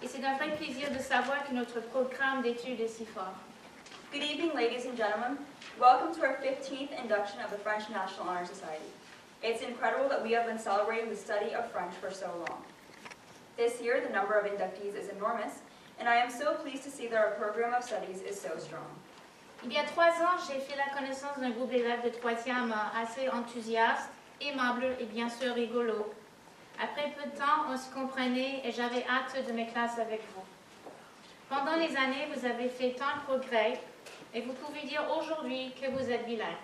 Et c'est un vrai plaisir de savoir que notre programme d'études est si fort. Good evening, ladies and gentlemen. Welcome to our 15th induction of the French National Honor Society. It's incredible that we have been celebrating the study of French for so long. This year, the number of inductees is enormous, and I am so pleased to see that our program of studies is so strong. Il y a 3 ans, j'ai fait la connaissance d'un groupe d'élèves de 3e assez enthousiastes, aimables et bien sûr rigolos. Après peu de temps, on se comprenait et j'avais hâte de mes classes avec vous. Pendant les années, vous avez fait tant de progrès et vous pouvez dire aujourd'hui que vous êtes bilingue.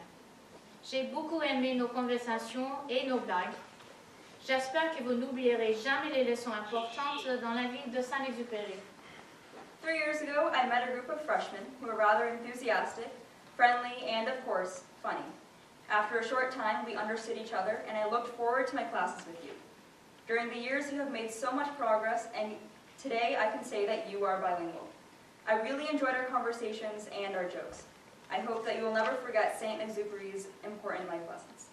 J'ai beaucoup aimé nos conversations et nos blagues. J'espère que vous n'oublierez jamais les leçons importantes dans la vie de Saint-Exupéry. 3 years ago, I met a group of freshmen who were rather enthusiastic, friendly, and of course, funny. After a short time, we understood each other, and I looked forward to my classes with you. During the years, you have made so much progress, and today I can say that you are bilingual. I really enjoyed our conversations and our jokes. I hope that you will never forget Saint-Exupéry's important life lessons.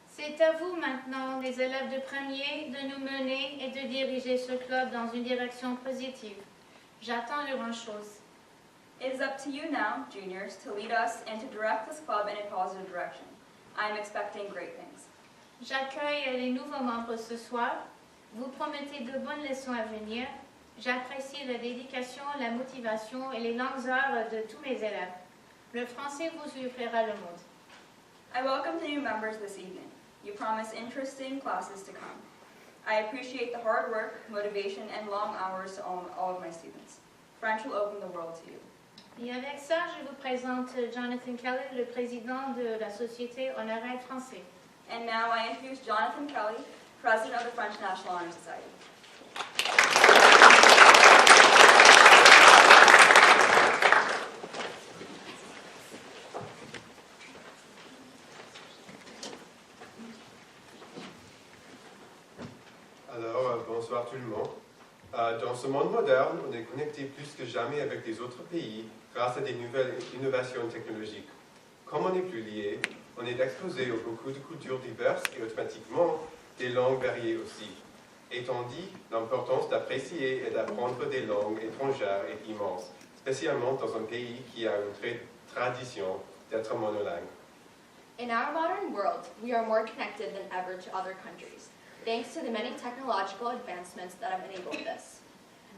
C'est à vous maintenant, les élèves de premier, de nous mener et de diriger ce club dans une direction positive. J'attends de grandes choses. It is up to you now, juniors, to lead us and to direct this club in a positive direction. I am expecting great things. J'accueille les nouveaux membres ce soir. Vous promettez de bonnes leçons à venir. J'apprécie la dédication, la motivation et les longues heures de tous mes élèves. Le français vous ouvrira le monde. I welcome the new members this evening. You promise interesting classes to come. I appreciate the hard work, motivation, and long hours to all of my students. French will open the world to you. Et avec ça, je vous présente Jonathan Kelly, le président de la Société honoraire français. And now I introduce Jonathan Kelly, President of the French National Honor Society. Alors, bonsoir tout le monde. Dans ce monde moderne, on est connecté plus que jamais avec les autres pays grâce à des nouvelles innovations technologiques. Comme on est plus liés, on est exposé à beaucoup de cultures diverses et automatiquement des langues variées aussi. Étant dit, l'importance d'apprécier et d'apprendre des langues étrangères est immense, spécialement dans un pays qui a une tradition d'être monolingue. In our modern world, we are more connected than ever to other countries, thanks to the many technological advancements that have enabled this.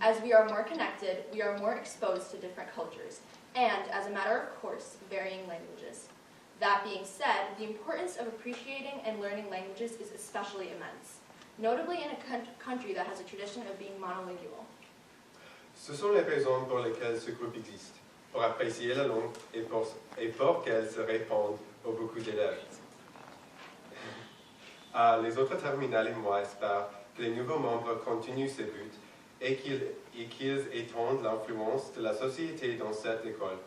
As we are more connected, we are more exposed to different cultures, and, as a matter of course, varying languages. That being said, the importance of appreciating and learning languages is especially immense, notably in a country that has a tradition of being monolingual. Ce sont les raisons pour lesquelles ce groupe existe, pour apprécier la langue et pour qu'elle se répande à beaucoup d'élèves. Les autres terminales et moi espèrent que les nouveaux membres continuent ces buts et qu'ils étendent l'influence de la société dans cette école.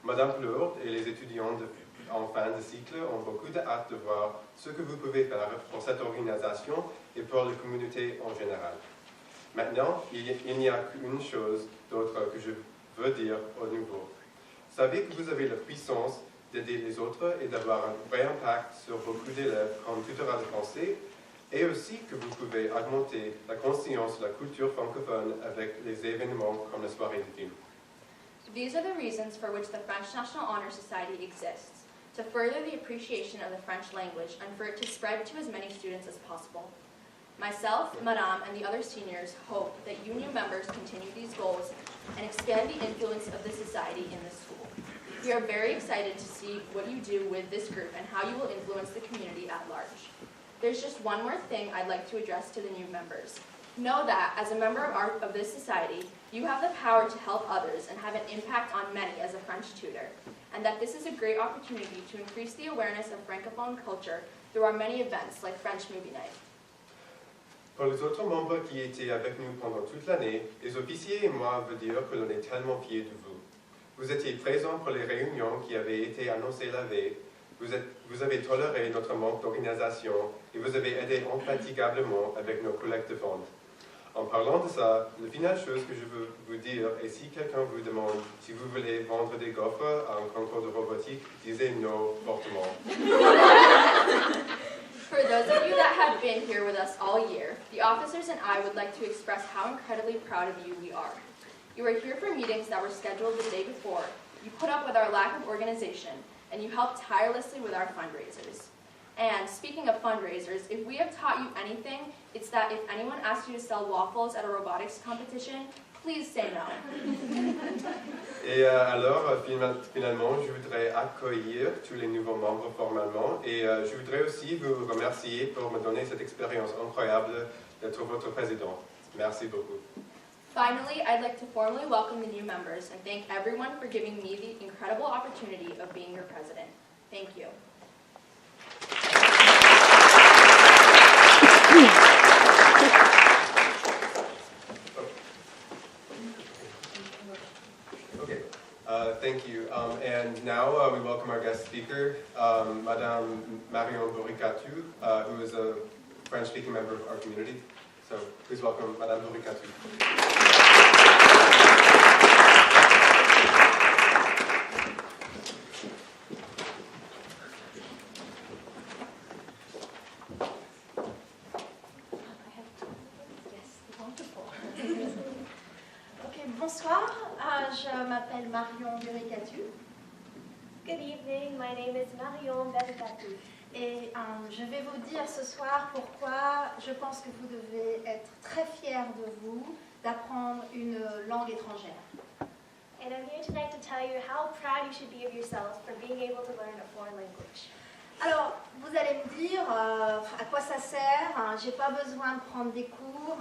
Madame Plourde et les étudiants en fin de cycle ont beaucoup de hâte de voir ce que vous pouvez faire pour cette organisation et pour la communauté en général. Maintenant, il n'y a qu'une chose d'autre que je veux dire au nouveau. Savez que vous avez la puissance d'aider les autres et d'avoir un vrai impact sur beaucoup d'élèves comme tutorat de français, et aussi que vous pouvez augmenter la conscience de la culture francophone avec les événements comme la soirée de film. These are the reasons for which the French National Honor Society exists, to further the appreciation of the French language and for it to spread to as many students as possible. Myself, Madame, and the other seniors hope that you new members continue these goals and expand the influence of the society in this school. We are very excited to see what you do with this group and how you will influence the community at large. There's just one more thing I'd like to address to the new members. Know that, as a member of this society, you have the power to help others and have an impact on many as a French tutor, and that this is a great opportunity to increase the awareness of Francophone culture through our many events like French Movie Night. Pour les autres membres qui étaient avec nous pendant toute l'année, les officiers et moi veulent dire que l'on est tellement fiers de vous. Vous étiez présents pour les réunions qui avaient été annoncées la veille, vous avez toléré notre manque d'organisation et vous avez aidé infatigablement avec nos collectes de fonds. En parlant de ça, la finale chose que je veux vous dire est si quelqu'un vous demande si vous voulez vendre des gaufres à un concours de robotique, disez non fortement. For those of you that have been here with us all year, the officers and I would like to express how incredibly proud of you we are. You were here for meetings that were scheduled the day before, you put up with our lack of organization, and you helped tirelessly with our fundraisers. And speaking of fundraisers, if we have taught you anything, it's that if anyone asks you to sell waffles at a robotics competition, please say no. Et alors, finalement, je voudrais accueillir tous les nouveaux membres formellement et je voudrais aussi vous remercier pour me donner cette expérience incroyable d'être votre président. Merci beaucoup. Finally, I'd like to formally welcome the new members and thank everyone for giving me the incredible opportunity of being your president. Thank you. Okay, thank you. And now we welcome our guest speaker, Madame Marion Boricatu, who is a French-speaking member of our community. So please welcome Madame Boricatu. Bonsoir, je m'appelle Marion Boricatu. Good evening, my name is Marion Boricatu. Et je vais vous dire ce soir pourquoi je pense que vous devez être très fiers de vous d'apprendre une langue étrangère. And I'm here tonight to tell you how proud you should be of yourselves for being able to learn a foreign language. Alors, vous allez me dire à quoi ça sert, j'ai pas besoin de prendre des cours.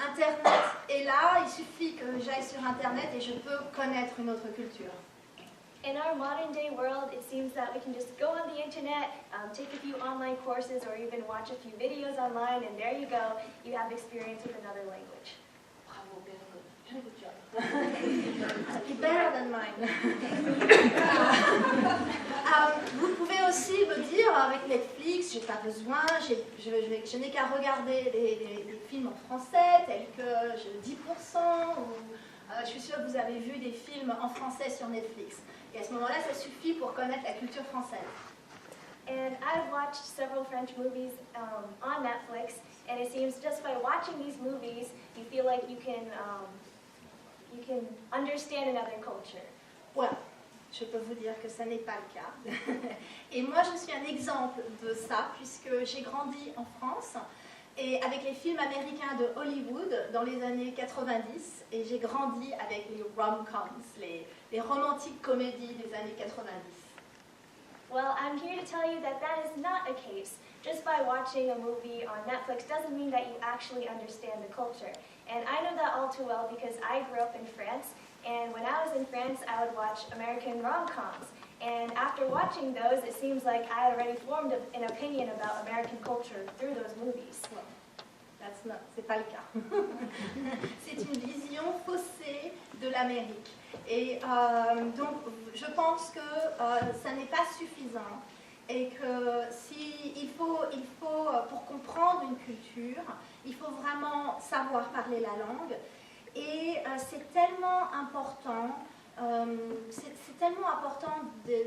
Internet est là, il suffit que j'aille sur Internet et je peux connaître une autre culture. In our modern day world, it seems that we can just go on the internet, take a few online courses, or even watch a few videos online, and there you go, you have experience with another language. Bravo, very good. Very good job. Better than mine. Vous pouvez aussi me dire, avec Netflix, j'ai pas besoin, je n'ai qu'à regarder des films en français, tels que 10%, ou je suis sûre que vous avez vu des films en français sur Netflix. Et à ce moment-là, ça suffit pour connaître la culture française. And I've watched several French movies on Netflix, and it seems just by watching these movies, you feel like you can understand another culture. Voilà, je peux vous dire que ça n'est pas le cas. Et moi, je suis un exemple de ça, puisque j'ai grandi en France, et avec les films américains de Hollywood dans les années 90, et j'ai grandi avec les rom-coms, les romantiques comédies des années 90. Well, I'm here to tell you that that is not a case. Just by watching a movie on Netflix doesn't mean that you actually understand the culture. And I know that all too well because I grew up in France, and when I was in France, I would watch American rom-coms. And after watching those, it seems like I had already formed an opinion about American culture through those movies. C'est pas le cas. C'est une vision faussée de l'Amérique. Et donc, je pense que ça n'est pas suffisant et que pour comprendre une culture, il faut vraiment savoir parler la langue. Et c'est tellement important. C'est tellement important I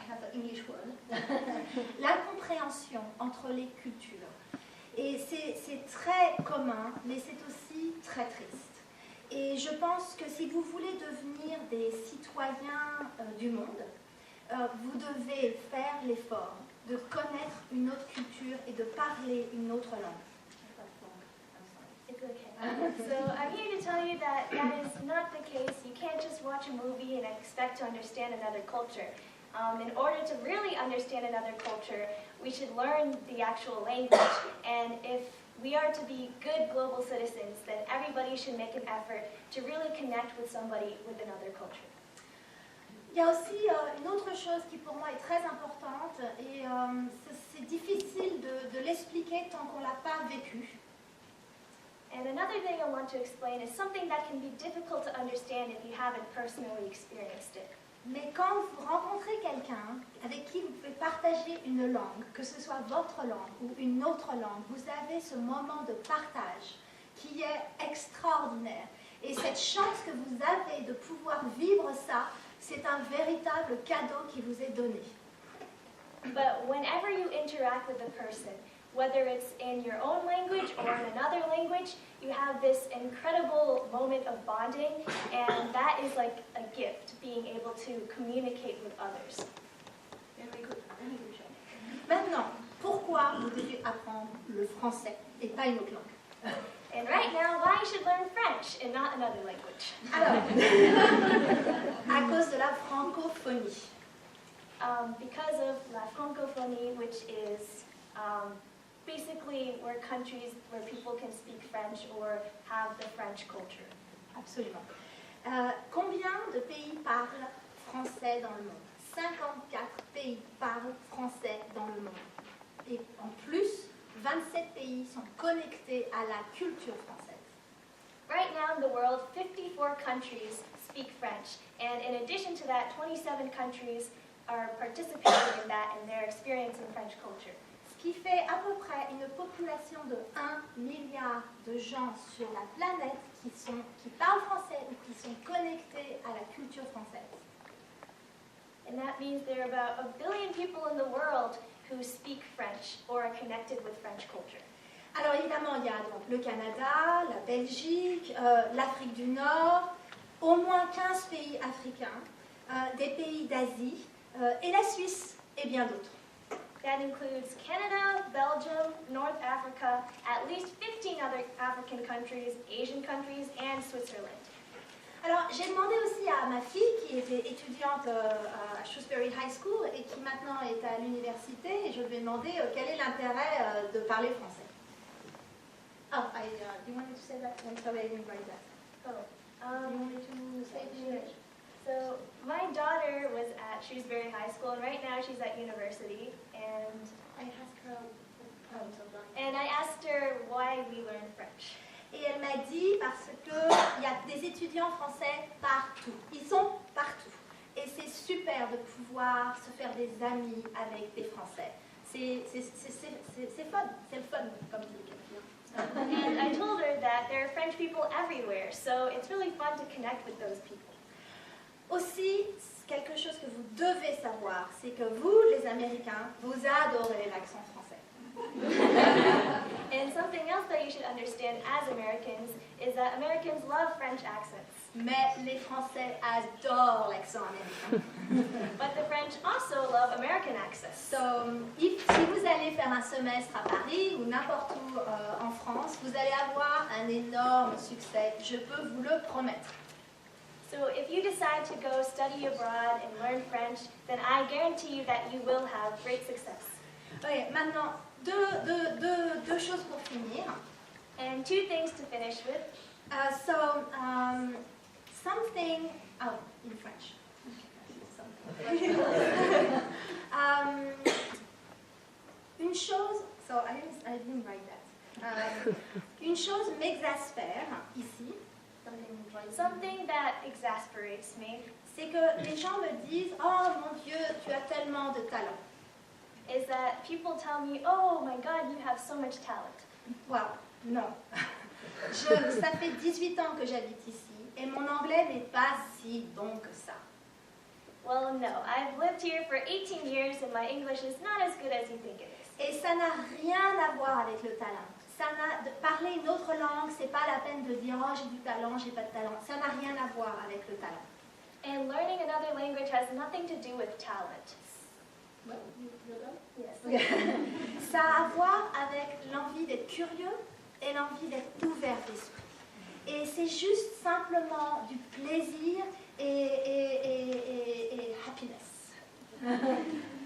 have an English word. La compréhension entre les cultures. Et c'est très commun, mais c'est aussi très triste. Et je pense que si vous voulez devenir des citoyens du monde, vous devez faire l'effort de connaître une autre culture et de parler une autre langue. It's okay. So I'm here to tell you that that is not the case. You can't just watch a movie and expect to understand another culture. In order to really understand another culture, we should learn the actual language. And if we are to be good global citizens, then everybody should make an effort to really connect with somebody with another culture. Il y a aussi une autre chose qui pour moi est très importante et c'est difficile de l'expliquer tant qu'on ne l'a pas vécu. And another thing I want to explain is something that can be difficult to understand if you haven't personally experienced it. Mais quand vous rencontrez quelqu'un avec qui vous pouvez partager une langue, que ce soit votre langue ou une autre langue, vous avez ce moment de partage qui est extraordinaire. Et cette chance que vous avez de pouvoir vivre ça, c'est un véritable cadeau qui vous est donné. But whenever you interact with a person, whether it's in your own language or in another language, you have this incredible moment of bonding, and that is like a gift, being able to communicate with others. Maintenant, pourquoi vous devez apprendre le français et pas une autre langue? And right now, why you should learn French and not another language? Alors, à cause de la francophonie. Because of la francophonie, which is basically where people can speak French or have the French culture. Absolument. Combien de pays parlent français dans le monde? 54 pays parlent français dans le monde. Et en plus, 27 pays sont connectés à la culture française. Right now in the world, 54 countries speak French, and in addition to that, 27 countries are participating in that and they're experiencing French culture. Ce qui fait à peu près une population de 1 milliard de gens sur la planète qui parlent français ou qui sont connectés à la culture française. And that means there are about 1 billion people in the world who speak French or are connected with French culture. Alors évidemment, il y a donc le Canada, la Belgique, l'Afrique du Nord, au moins 15 pays africains, des pays d'Asie et la Suisse et bien d'autres. That includes Canada, Belgium, North Africa, at least 15 other African countries, Asian countries, and Switzerland. Alors, j'ai demandé aussi à ma fille, qui était étudiante à Shrewsbury High School et qui maintenant est à l'université, et je lui ai demandé quel est l'intérêt de parler français. Oh, do you want me to say that? I'm sorry, I didn't write that. Oh, Do you want me to say it in English? So my daughter was at Shrewsbury High School, and right now she's at university, and I asked her. and I asked her why we learn French. Et elle m'a dit parce qu'il y a des étudiants français partout. Ils sont partout. Et c'est super de pouvoir se faire des amis avec des Français. C'est fun. C'est le fun, comme dit quelqu'un. And I told her that there are French people everywhere, so it's really fun to connect with those people. Aussi, quelque chose que vous devez savoir, c'est que vous, les Américains, vous adorez l'accent français. And something else that you should understand as Americans is that Americans love French accents. Mais les Français adorent l'accent américain. But the French also love American accents. So, si vous allez faire un semestre à Paris ou n'importe où en France, vous allez avoir un énorme succès, je peux vous le promettre. So if you decide to go study abroad and learn French, then I guarantee you that you will have great success. Ok, maintenant, deux choses pour finir. And 2 things to finish with. Something, in French. Une chose, so I didn't write that. Une chose m'exaspère ici. Something that exasperates me C'est que les gens me disent, oh mon Dieu, tu as tellement de talent. is that people tell me, oh my God, you have so much talent. Well, non. Ça fait 18 ans que j'habite ici et mon anglais n'est pas si bon que ça. Well, no, I've lived here for 18 years and my English is not as good as you think it is. Et ça n'a rien à voir avec le talent. De parler une autre langue, c'est pas la peine de dire oh j'ai du talent, j'ai pas de talent. Ça n'a rien à voir avec le talent. And learning another language has nothing to do with talent. Yes. Ça a à voir avec l'envie d'être curieux et l'envie d'être ouvert d'esprit. Et c'est juste simplement du plaisir et happiness.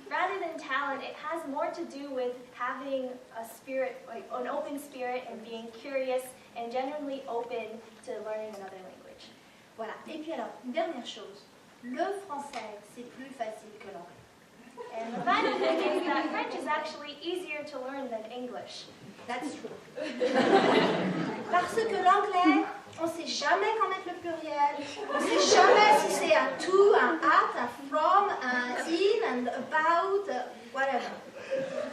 Rather than talent, it has more to do with having a spirit, like an open spirit and being curious and genuinely open to learning another language. Voilà. Et puis alors, une dernière chose. Le français, c'est plus facile que l'anglais. And the final thing is that French is actually easier to learn than English. That's true. Parce que l'anglais, on ne sait jamais quand mettre le pluriel, on ne sait jamais si c'est un to, un at, un from, un in, and about, whatever.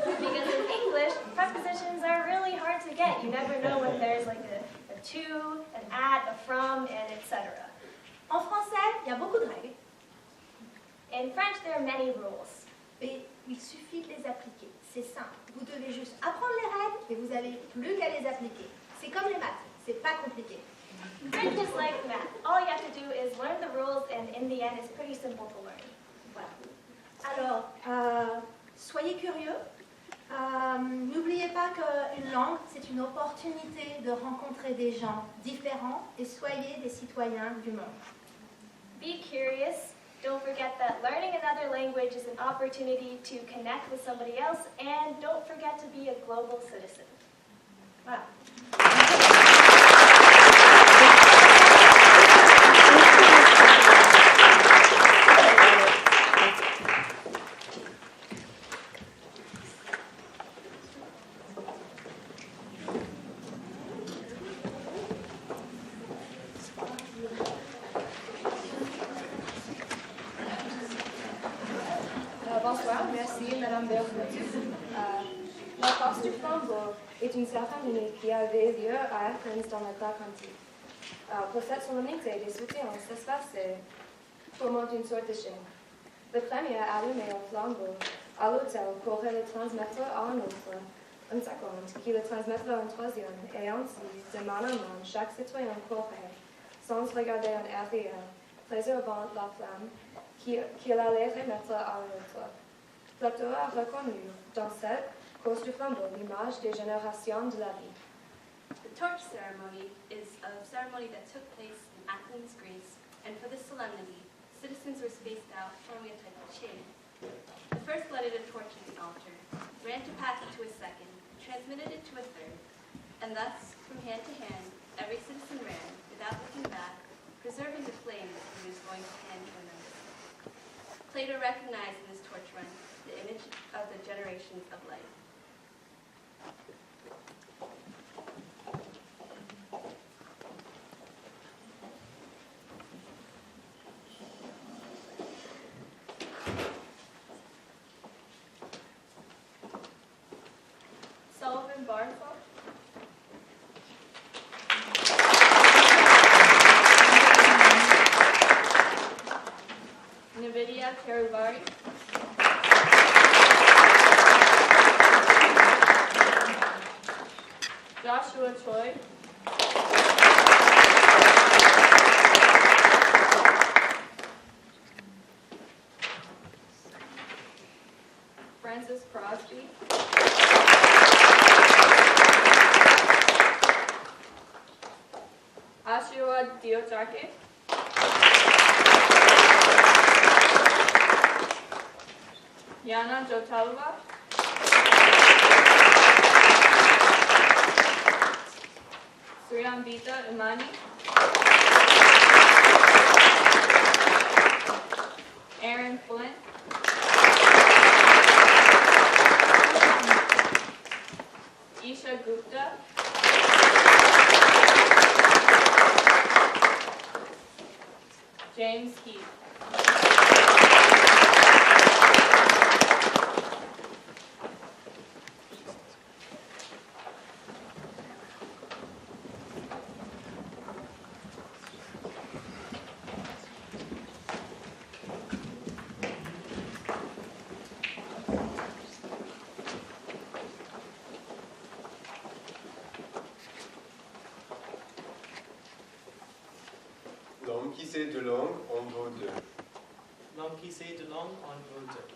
Because in English, prepositions are really hard to get. You never know when there's like a to, an at, a from, and etc. En français, il y a beaucoup de règles. In French, there are many rules. Et Il suffit de les appliquer. C'est simple. Vous devez juste apprendre les règles et vous n'avez plus qu'à les appliquer. C'est comme les maths. C'est pas compliqué. French is like math. All you have to do is learn the rules, and in the end, it's pretty simple to learn. Voilà. Alors, soyez curieux. N'oubliez pas qu'une langue, c'est une opportunité de rencontrer des gens différents et soyez des citoyens du monde. Be curious. Don't forget that learning another language is an opportunity to connect with somebody else, and don't forget to be a global citizen. Voilà. Bonsoir, merci Madame Bergman. La course du flambeau est une cérémonie qui avait lieu à Athènes dans la Grèce antique. Pour cette solennité, des soutiens s'espaçaient formant une sorte de chaîne. Le premier allumait un flambeau à l'autel pour le transmettre à un autre, un second, qui le transmettra à un troisième, et ainsi, de main en main, chaque citoyen courait, sans regarder en arrière, préservant la flamme qu'il allait remettre à l'autre. Plato a reconnu dans cette course du flambeau l'image des générations de la vie. The torch ceremony is a ceremony that took place in Athens, Greece, and for this solemnity, citizens were spaced out, forming a type of chain. The first lighted a torch at the altar, ran to pass it to a second, transmitted it to a third, and thus, from hand to hand, every citizen ran, without looking back, preserving the flame that he was going to hand to another. Plato recognized in this torch run the image of the generations of life. Sullivan Barfoot. Nvidia Teruvari. Joshua Choi. Francis Crosby. Ashua Diotake. Yana Jotalva. Sriambita Imani. Aaron Flint. Isha Gupta. James Heath. L'homme qui sait deux langues en vaut deux. L'homme qui sait deux langues en vaut deux.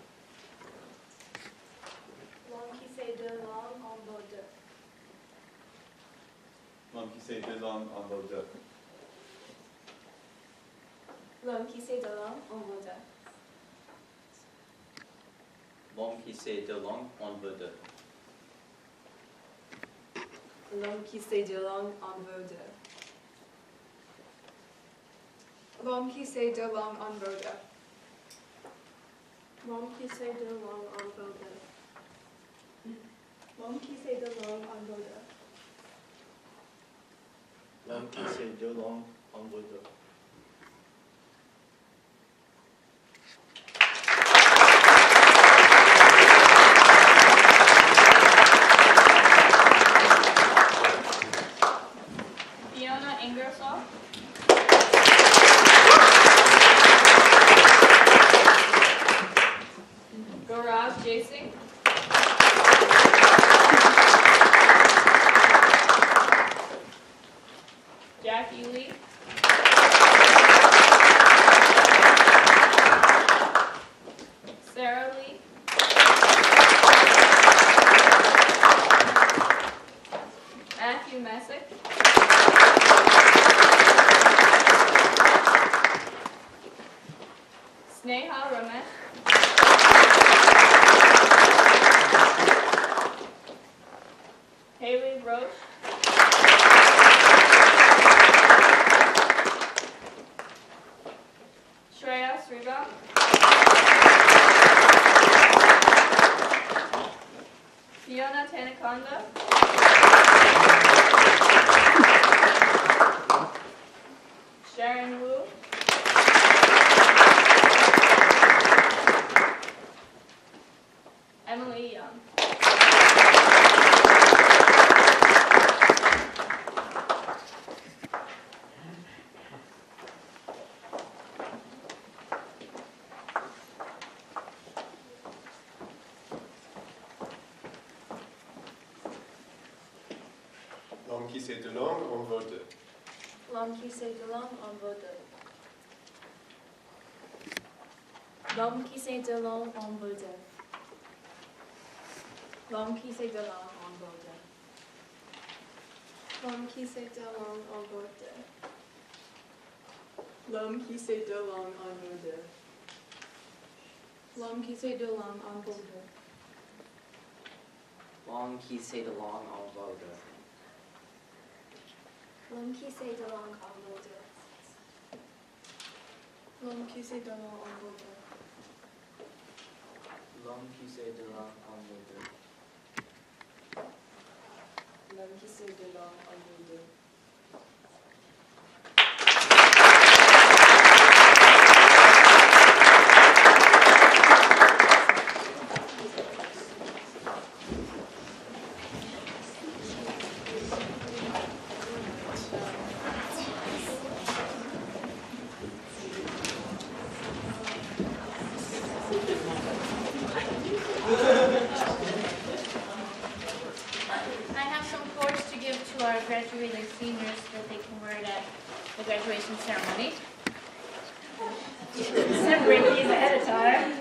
L'homme qui sait deux langues en vaut deux. L'homme qui sait deux langues en vaut deux. L'homme qui sait deux langues en vaut deux. L'homme qui sait deux langues en vaut deux. L'homme qui sait deux langues en vaut deux. L'homme qui sait deux langues en vaut deux. L'homme qui sait deux langues en vaut deux. L'homme qui sait deux langues en vaut deux. L'homme qui sait deux langues en vaut deux. Fiona Ingersoll. Gaurav J. Messick. Sneha Ramesh. Haley Roche. Shreya Sriba. Fiona Tanakonda. Sharon Wu. Emily Young. L'homme qui sait deux langues en vaut deux. L'homme qui sait deux langues en vaut deux. L'homme qui sait deux langues en vaut deux. L'homme qui sait deux langues en vaut deux. L'homme qui sait deux langues en vaut deux. L'homme qui sait deux langues en vaut deux. L'homme qui sait deux langues en vaut deux. L'homme qui sait deux langues en vaut deux. L'homme qui sait deux langues en vaut deux. L'homme qui sait deux langues en vaut deux. L'homme qui sait deux langues en vaut deux. L'homme qui sait deux langues en vaut deux. I have some quotes to give to our graduating seniors that they can wear at the graduation ceremony. Separate these ahead of time.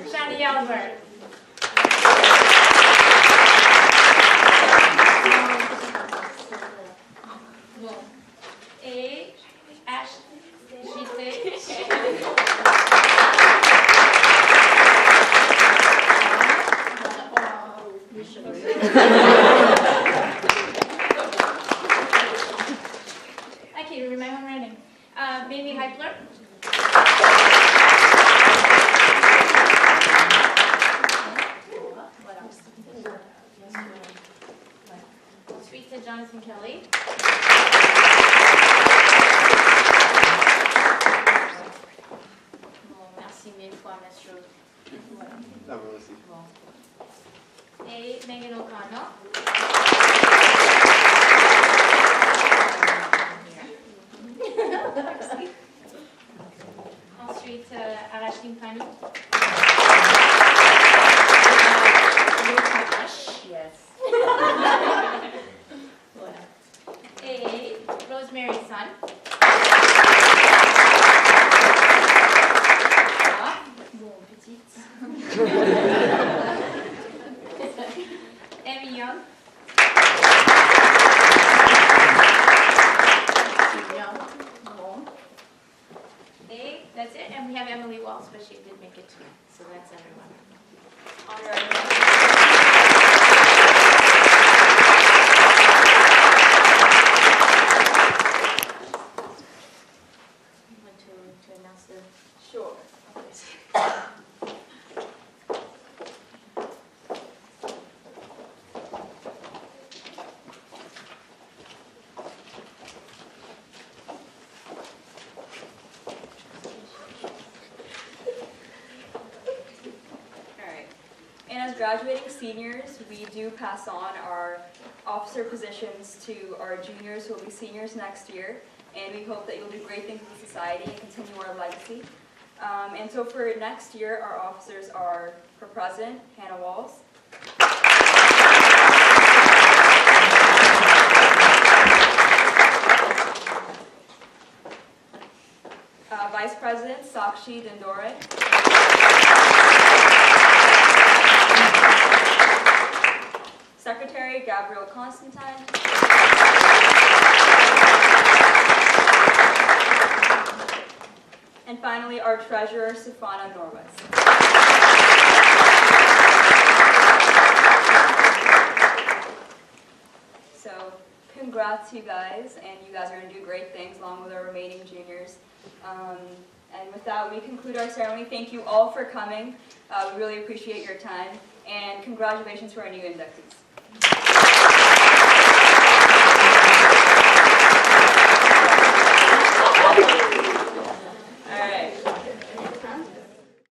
Shani Albert. A. Ash. I can't even read my own writing. Mamie Heipler. Sweet to Jonathan Kelly. Merci mille fois, Monsieur. Ah, moi aussi. Et Megan O'Connell. Ensuite, Arashim Pani. Yes. Et Rosemary Sun. Bon, petite. Amy Young. Bon. Et that's it. And we have Emily Walsh, but she did make it too. So that's everyone. You want to announce the... Sure. Alright. And as graduating seniors, we do pass on our officer positions to our juniors who will be seniors next year. And we hope that you'll do great things for society and continue our legacy. And so for next year, our officers are, for President, Hannah Walls. Vice President, Sakshi Dindore. Secretary, Gabriel Constantine. And finally, our treasurer, Stefana Norwitz. So, congrats, you guys, and you guys are going to do great things along with our remaining juniors. And with that, we conclude our ceremony. Thank you all for coming. We really appreciate your time, and congratulations to our new inductees.